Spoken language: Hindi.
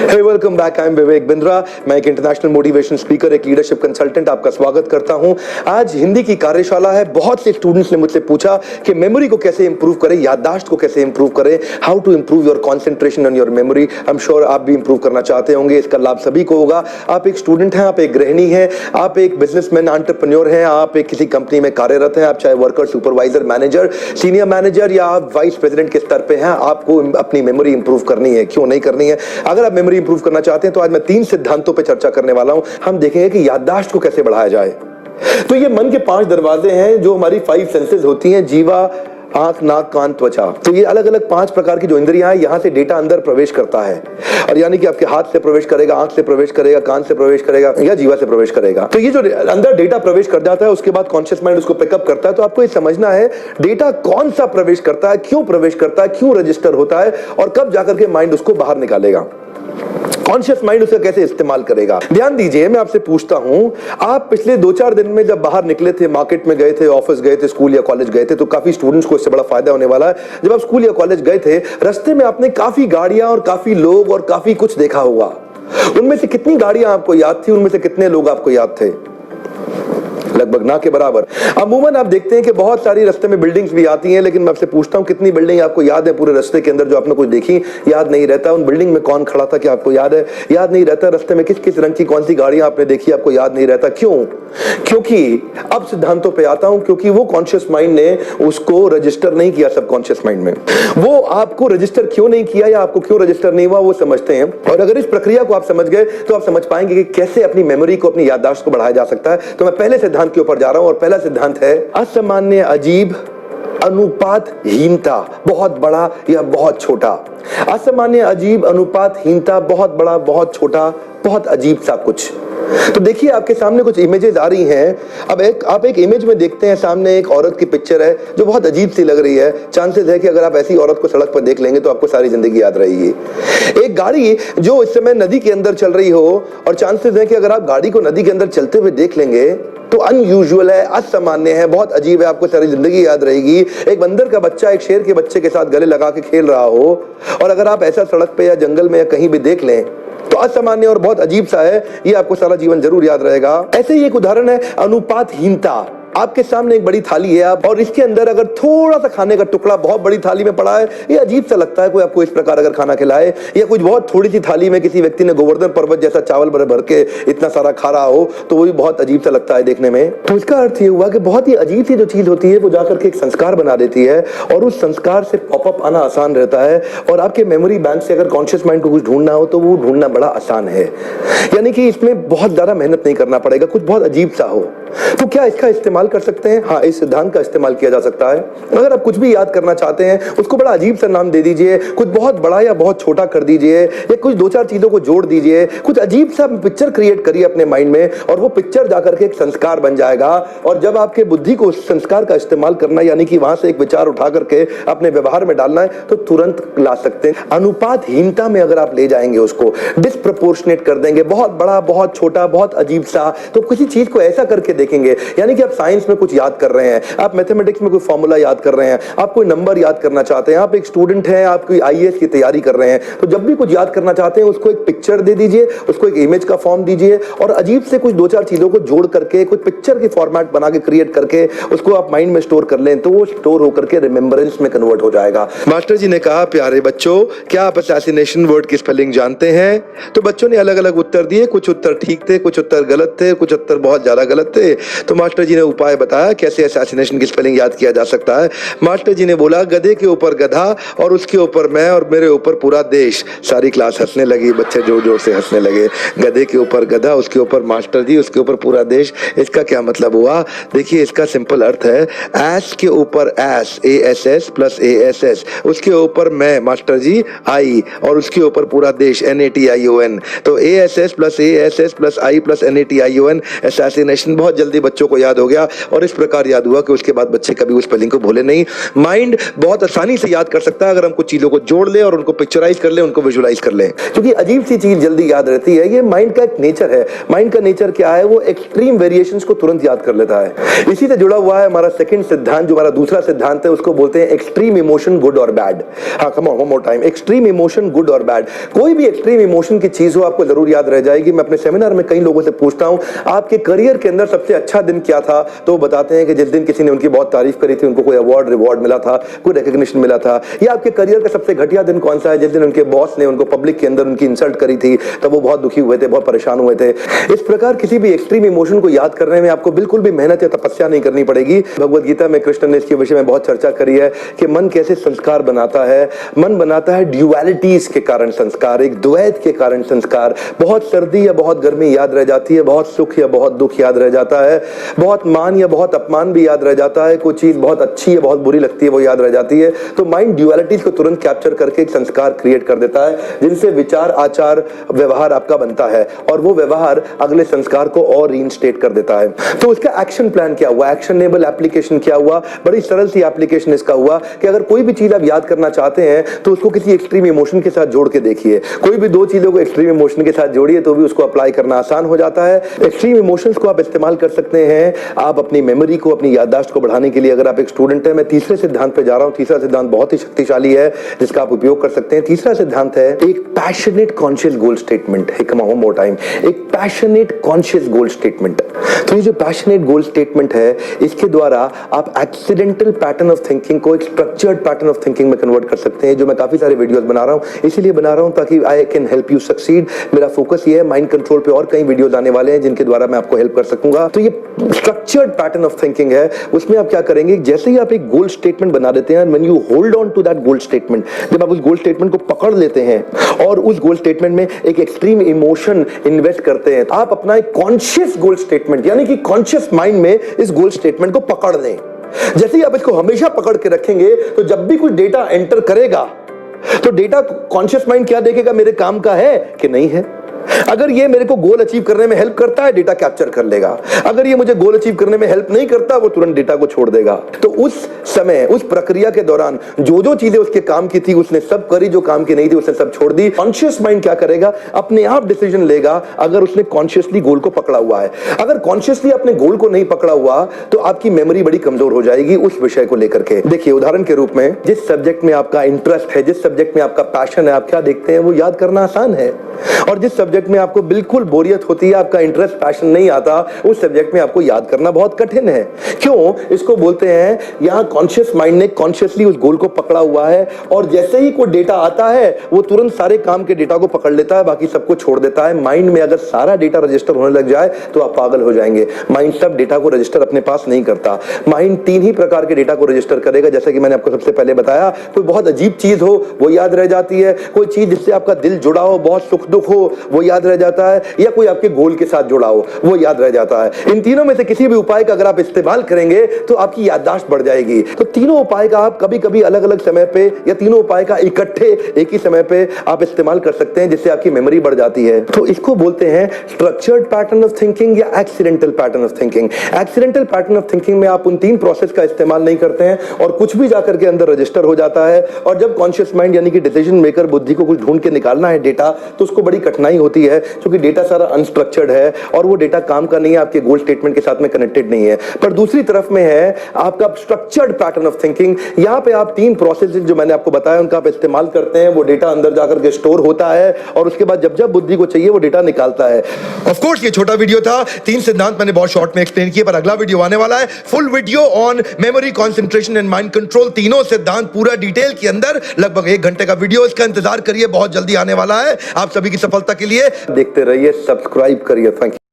Hey, welcome back. I'm Vivek Bindra. मैं एक इंटरनेशनल मोटिवेशन स्पीकर, एक लीडरशिप कंसल्टेंट आपका स्वागत करता हूं। आज हिंदी की कार्यशाला है। बहुत से स्टूडेंट्स ने मुझसे पूछा कि मेमोरी को कैसे इंप्रूव करें, याददाश्त को कैसे इंप्रूव करें, how to improve your concentration on your memory. I am sure आप भी इंप्रूव करना चाहते होंगे। इसका लाभ सभी को होगा। आप एक स्टूडेंट हैं, आप एक गृहिणी हैं, आप एक बिजनेसमैन एंटरप्रेन्योर हैं, आप एक किसी कंपनी में कार्यरत हैं, आप चाहे worker, supervisor, manager, senior manager या आप वाइस प्रेसिडेंट के स्तर पे हैं, आपको अपनी मेमोरी इंप्रूव करनी है। क्यों नहीं करनी है? अगर आप मेमोरी इंप्रूव करना चाहते हैं तो आज मैं 3 सिद्धांतों पे चर्चा करने वाला हूं। हम देखेंगे कि याददाश्त को कैसे बढ़ाया जाए। तो ये मन के 5 दरवाजे हैं जो हमारी 5 सेंसेस होती हैं, जीवा, आंख, नाक, कान, त्वचा। तो ये अलग अलग 5 प्रकार की जो इंद्रियां हैं, यहां से डेटा अंदर प्रवेश करता है। और यानी कि आपके हाथ से प्रवेश करेगा, आंख से प्रवेश करेगा, कान से प्रवेश करेगा या जीवा से प्रवेश करेगा। तो ये जो अंदर डेटा प्रवेश कर जाता है, उसके बाद कॉन्शियस माइंड उसको पिकअप करता है। तो आपको ये समझना है डेटा कौन सा प्रवेश करता है, क्यों प्रवेश करता है, क्यों रजिस्टर होता है और कब जाकर के माइंड उसको बाहर निकालेगा। कॉन्शियस माइंड उसे कैसे इस्तेमाल करेगा। ध्यान दीजिए, मैं आपसे पूछता हूं, आप पिछले 2-4 दिन में जब बाहर निकले थे, मार्केट में गए थे, ऑफिस गए थे, स्कूल या कॉलेज गए थे, तो काफी स्टूडेंट्स को इससे बड़ा फायदा होने वाला है। जब आप स्कूल या कॉलेज गए थे, रास्ते में आपने काफी गाड़ियां और काफी लोग और काफी कुछ देखा होगा। उनमें से कितनी गाड़ियां आपको याद थी, उनमें से कितने लोग आपको याद थे? लगभग ना के बराबर। अमूमन आप देखते हैं कि बहुत सारी रास्ते में बिल्डिंग्स भी आती हैं, लेकिन मैं आपसे पूछता हूं कितनी बिल्डिंग आपको याद है पूरे रास्ते के अंदर जो आपने कुछ देखी? याद नहीं रहता। उन बिल्डिंग में कौन खड़ा था क्या आपको याद है? याद नहीं रहता। रास्ते में किस किस रंग की कौन सी गाड़ियां आपने देखी आपको याद नहीं रहता। क्यों? क्योंकि अब सिद्धांतों पे आता हूं, क्योंकि वो कॉन्शियस माइंड ने उसको रजिस्टर नहीं किया सबकॉन्शियस माइंड में। वो आपको रजिस्टर क्यों नहीं किया या आपको क्यों रजिस्टर नहीं हुआ वो समझते हैं। और अगर इस प्रक्रिया को आप समझ गए तो आप समझ पाएंगे कि कैसे अपनी मेमोरी को, अपनी याददाश्त को बढ़ाया जा सकता है। तो मैं पहले सिद्धांत के ऊपर जा रहा हूं और पहला सिद्धांत है असामान्य, अजीब, अनुपातहीनता, बहुत बड़ा या बहुत छोटा। असामान्य, अजीब, अनुपातहीनता, बहुत बड़ा, बहुत छोटा, बहुत अजीब सा कुछ। तो देखिए आपके सामने कुछ इमेजेस आ रही हैं। अब आप एक इमेज में देखते हैं, सामने एक औरत की पिक्चर है जो बहुत अजीब सी लग रही है। चांसेस है कि अगर आप ऐसी औरत को सड़क पर देख लेंगे तो आपको सारी जिंदगी याद रहेगी। एक गाड़ी जो इस समय नदी के अंदर चल रही हो, और चांसेस है कि अगर आप गाड़ी को नदी के अंदर चलते हुए देख लेंगे तो अनयूजुअल है, असामान्य है, बहुत अजीब है, आपको सारी जिंदगी याद रहेगी। एक बंदर का बच्चा एक शेर के बच्चे के साथ गले लगा के खेल रहा हो, और अगर आप ऐसा सड़क पे या जंगल में या कहीं भी देख लें तो असामान्य और बहुत अजीब सा है, ये आपको सारा जीवन जरूर याद रहेगा। ऐसे ही एक उदाहरण है अनुपातहीनता। आपके सामने एक बड़ी थाली है आप, और इसके अंदर अगर थोड़ा सा खाने का टुकड़ा बहुत बड़ी थाली में पड़ा है, ये अजीब सा लगता है। कोई आपको इस प्रकार अगर खाना खिलाए, या कुछ बहुत थोड़ी सी थाली में किसी व्यक्ति ने गोवर्धन पर्वत जैसा चावल भर भर के इतना सारा खा रहा हो, तो वो भी बहुत अजीब सा लगता है देखने में। तो इसका अर्थ ये हुआ कि बहुत ही अजीब सी जो चीज होती है वो जाकर के एक संस्कार बना देती है, और उस संस्कार से पॉपअप आना आसान रहता है। और आपके मेमोरी बैंक से अगर कॉन्शियस माइंड को कुछ ढूंढना हो तो वो ढूंढना बड़ा आसान है। यानी कि इसमें बहुत ज्यादा मेहनत नहीं करना पड़ेगा, कुछ बहुत अजीब सा हो। तो क्या इसका इस्तेमाल कर सकते हैं? हाँ, इस सिद्धांत का इस्तेमाल किया जा सकता है। अगर आप कुछ भी याद करना चाहते हैं, उसको बड़ा अजीब सा नाम दे दीजिए, कुछ बहुत बड़ा या बहुत छोटा कर दीजिए, या कुछ 2-4 चीजों को जोड़ दीजिए, कुछ अजीब सा पिक्चर क्रिएट करिए अपने माइंड में, और वो पिक्चर जाकर के एक संस्कार बन जाएगा। और जब आपके बुद्धि को उस संस्कार का इस्तेमाल करना, यानी कि वहां से एक विचार उठा करके अपने व्यवहार में डालना है, तो तुरंत ला सकते हैं। अनुपातहीनता में अगर आप ले जाएंगे, उसको डिस्प्रपोर्शनेट कर देंगे, बहुत बड़ा, बहुत छोटा, बहुत अजीब सा, तो किसी चीज को ऐसा करके देखेंगे। यानी कि आप साइंस में कुछ याद कर रहे हैं, आप मैथमेटिक्स में कोई फॉर्मूला याद कर रहे हैं, आप कोई नंबर याद करना चाहते हैं, आप एक स्टूडेंट हैं, आप कोई आईएएस की तैयारी कर रहे हैं, तो जब भी कुछ याद करना चाहते हैं उसको एक पिक्चर दे दीजिए, उसको एक इमेज का फॉर्म दीजिए, और अजीब से कुछ 2-4 चीजों को जोड़ करके कुछ पिक्चर की फॉर्मेट बना के क्रिएट करके उसको आप माइंड में स्टोर कर लें, तो वो स्टोर होकर के रिमेम्बरेंस में कन्वर्ट हो जाएगा। मास्टर जी ने कहा, प्यारे बच्चों, क्या आप असैसिनेशन वर्ड की स्पेलिंग जानते हैं? तो बच्चों ने अलग अलग उत्तर दिए। कुछ उत्तर ठीक थे, कुछ उत्तर गलत थे, कुछ उत्तर बहुत ज्यादा गलत थे। तो मास्टर जी ने उपाय बताया कैसे असैसिनेशन की स्पेलिंग याद किया जा सकता है। मास्टर जी ने बोला, गधे के ऊपर गधा और उसके ऊपर मैं और मेरे ऊपर पूरा देश। सारी क्लास हंसने लगी, बच्चे जोर जोर से हंसने लगे। गधे के ऊपर गधा, उसके ऊपर मास्टर जी, उसके ऊपर पूरा देश। इसका क्या मतलब हुआ? देखिए, इसका सिंपल अर्थ है, एस के ऊपर एस, ASS प्लस ASS, उसके ऊपर मैं मास्टर जी आई, और उसके ऊपर पूरा देश NATION। तो ASS plus ASS plus I plus NATION, assassination बहुत जल्दी बच्चों को याद हो गया और इस प्रकार याद हुआ कि उसके बाद बच्चे कभी उस स्पेलिंग को भूले नहीं। माइंड बहुत आसानी से याद कर सकता है अगर हम कुछ चीजों को जोड़ ले और उनको पिक्चराइज कर ले, उनको विजुलाइज कर ले, क्योंकि अजीब सी चीज जल्दी याद रहती है। ये माइंड का एक नेचर है। माइंड का नेचर क्या है? वो एक्सट्रीम वेरिएशंस को तुरंत याद कर लेता है। इसी से जुड़ा हुआ है हमारा सेकंड सिद्धांत, जो हमारा दूसरा सिद्धांत है, उसको बोलते हैं एक्सट्रीम इमोशन गुड और बैड। हाँ, come on one more time, extreme emotion good और बैड। कोई भी एक्सट्रीम इमोशन की चीज हो आपको जरूर याद रह जाएगी। मैं अपने सेमिनार में कई लोगों से पूछता हूं आपके करियर के अंदर सबसे अच्छा दिन क्या था, तो वो बताते हैं कि जिस दिन किसी ने उनकी बहुत तारीफ करी थी, उनको कोई अवार्ड रिवॉर्ड मिला था, कोई रिकॉग्निशन मिला था। या आपके करियर का सबसे घटिया दिन कौन सा है? जिस दिन उनके बॉस ने उनको पब्लिक के अंदर उनकी इंसल्ट करी थी, तब वो बहुत दुखी हुए थे, बहुत परेशान हुए थे। इस प्रकार किसी भी एक्सट्रीम इमोशन को याद करने में आपको बिल्कुल भी मेहनत या तपस्या नहीं करनी पड़ेगी। भगवद गीता में कृष्ण ने इसके विषय में बहुत चर्चा करी है कि मन कैसे संस्कार बनाता है। मन बनाता है ड्युअलिटीज के कारण संस्कार, एक द्वैत के कारण संस्कार। बहुत सर्दी या बहुत गर्मी याद रह जाती है, बहुत सुख या बहुत दुख याद रह जाता है, बहुत मान या बहुत अपमान भी याद रह जाता है, कोई चीज बहुत अच्छी या बहुत बुरी लगती है वो याद रह जाती है। तो माइंड ड्युअलिटीज को तुरंत कैप्चर करके एक संस्कार क्रिएट कर देता है, जिनसे विचार, आचार, व्यवहार आपका बनता है और वो व्यवहार अगले संस्कार को और रीइंस्टेट कर देता है। तो उसका एक्शन प्लान क्या हुआ, एक्शनेबल एप्लीकेशन क्या हुआ? बड़ी सरल सी एप्लीकेशन इसका हुआ कि अगर कोई भी चीज आप याद करना चाहते हैं तो उसको किसी एक्सट्रीम इमोशन के साथ जोड़ के देखिए। कोई भी दो चीजों को एक्सट्रीम इमोशन के साथ जोड़िए तो भी उसको अप्लाई करना आसान हो जाता है। एक्सट्रीम इमोशंस को आप इस्तेमाल कर सकते हैं आप अपनी मेमोरी को, अपनी याददाश्त को बढ़ाने के लिए। अगर आप एक स्टूडेंट हैं, मैं तीसरे सिद्धांत पे जा रहा हूं। तीसरा सिद्धांत बहुत ही शक्तिशाली है जिसका आप उपयोग कर सकते हैं। तीसरा सिद्धांत है एक passionate conscious goal statement. Come on more time, एक पैशनेट कॉन्शियस गोल स्टेटमेंट। तो ये जो पैशनेट गोल स्टेटमेंट है, इसके द्वारा आप एक्सीडेंटल पैटर्न ऑफ थिंकिंग को एक स्ट्रक्चर्ड पैटर्न ऑफ थिंकिंग में कन्वर्ट कर सकते हैं। जो मैं काफी सारे वीडियोस बना रहा हूं, इसीलिए बना रहा हूं ताकि I can help you succeed. मेरा फोकस ये है, माइंड कंट्रोल पे और कई वीडियोस आने वाले हैं जिनके द्वारा मैं आपको हेल्प कर सकूंगा। तो ये स्ट्रक्चर्ड पैटर्न ऑफ थिंकिंग है। उसमें आप क्या करेंगे, जैसे ही आप एक गोल स्टेटमेंट बना देते हैं, when you hold on to that goal statement, जब आप उस गोल स्टेटमेंट को पकड़ लेते हैं और उस गोल स्टेटमेंट में एक एक्सट्रीम इमोशन इन्वेस्ट करते हैं, आप अपना एक कॉन्शियस गोल स्टेटमेंट यानी कि कॉन्शियस माइंड में इस गोल स्टेटमेंट को पकड़ लें। जैसे ही आप इसको हमेशा पकड़ के रखेंगे तो जब भी कोई डेटा एंटर करेगा तो डेटा कॉन्शियस माइंड क्या देखेगा, मेरे काम का है कि नहीं है। अगर ये मेरे को गोल अचीव करने में हेल्प करता है, डेटा कैप्चर कर लेगा। अगर ये मुझे गोल अचीव करने में हेल्प नहीं करता, वो तुरंत डेटा को छोड़ देगा। तो उस समय, उस प्रक्रिया के दौरान जो जो चीजें उसके काम की थी उसने सब करी, जो काम की नहीं थी उसने सब छोड़ दी। कॉन्शियस माइंड क्या करेगा, अपने आप डिसीजन लेगा अगर उसने कॉन्शियसली गोल को पकड़ा हुआ है। अगर कॉन्शियसली अपने गोल को नहीं पकड़ा हुआ तो आपकी मेमोरी बड़ी कमजोर हो जाएगी उस विषय को लेकर के। देखिए उदाहरण के रूप में, जिस सब्जेक्ट में आपका इंटरेस्ट है, जिस सब्जेक्ट में आपका पैशन है, आप क्या देखते हैं, वो याद करना आसान है। और जिस सब्जेक्ट में आपको बिल्कुल बोरियत होती है, आपका इंटरेस्ट, पैशन नहीं आता, उस सब्जेक्ट में आपको याद करना बहुत कठिन है। क्यों? इसको बोलते हैं, यहां कॉन्शियस माइंड ने कॉन्शियसली उस गोल को पकड़ा हुआ है और जैसे ही कोई डेटा आता है वो तुरंत सारे काम के डेटा को पकड़ लेता है, बाकी सबको छोड़ देता है। माइंड में अगर सारा डेटा रजिस्टर होने लग जाए तो आप पागल हो जाएंगे। माइंड सब डेटा को रजिस्टर अपने पास नहीं करता। माइंड तीन ही प्रकार के डेटा को रजिस्टर करेगा, जैसे कि मैंने आपको सबसे पहले बताया। कोई बहुत अजीब चीज हो वो याद रह जाती है, कोई चीज जिससे आपका दिल जुड़ा हो, बहुत सुख दुख हो वो याद रह जाता है, या कोई आपके गोल के साथ जुड़ा हो वो याद रह जाता है। इन तीनों में से किसी भी उपाय का अगर आप इस्तेमाल करेंगे तो आपकी याददाश्त बढ़ जाएगी। तो तीनों उपाय का आप कभी कभी अलग अलग समय पे या तीनों उपाय का इकट्ठे एक ही समय पे आप इस्तेमाल कर सकते हैं, जिससे आपकी मेमोरी बढ़ जाती है। तो इसको बोलते हैं स्ट्रक्चर्ड पैटर्न ऑफ थिंकिंग या accidental pattern of thinking. Accidental pattern of thinking में आप उन तीन प्रोसेस का इस्तेमाल नहीं करते हैं और कुछ भी जाकर के अंदर रजिस्टर हो जाता है। और जब कॉन्शियस माइंड यानी कि डिसीजन मेकर बुद्धि को कुछ ढूंढ के निकालना है डेटा, तो उसको बड़ी कठिनाई होती है क्योंकि डेटा सारा अनस्ट्रक्चर्ड है और वो डेटा काम का नहीं है, आपके गोल स्टेटमेंट के साथ में कनेक्टेड नहीं है। पर दूसरी तरफ में है आपका स्ट्रक्चर्ड पैटर्न ऑफ थिंकिंग। यहां पे आप तीन प्रोसेस जो मैंने आपको बताया उनका आप इस्तेमाल करते हैं, वो डेटा अंदर जाकर के स्टोर होता है और उसके बाद जब जब बुद्धि को चाहिए वो डेटा निकालता है। ऑफ कोर्स ये छोटा वीडियो था, तीन सिद्धांत मैंने बहुत शॉर्ट में एक्सप्लेन किए, पर अगला वीडियो आने वाला है, full video on memory, concentration and mind control, तीनों सिद्धांत पूरा डिटेल के अंदर, लगभग 1 घंटे का वीडियो। इसका इंतजार करिए, बहुत जल्दी आने वाला है। आप सभी की सफलता के लिए देखते रहिए, सब्सक्राइब करिए। Thank you.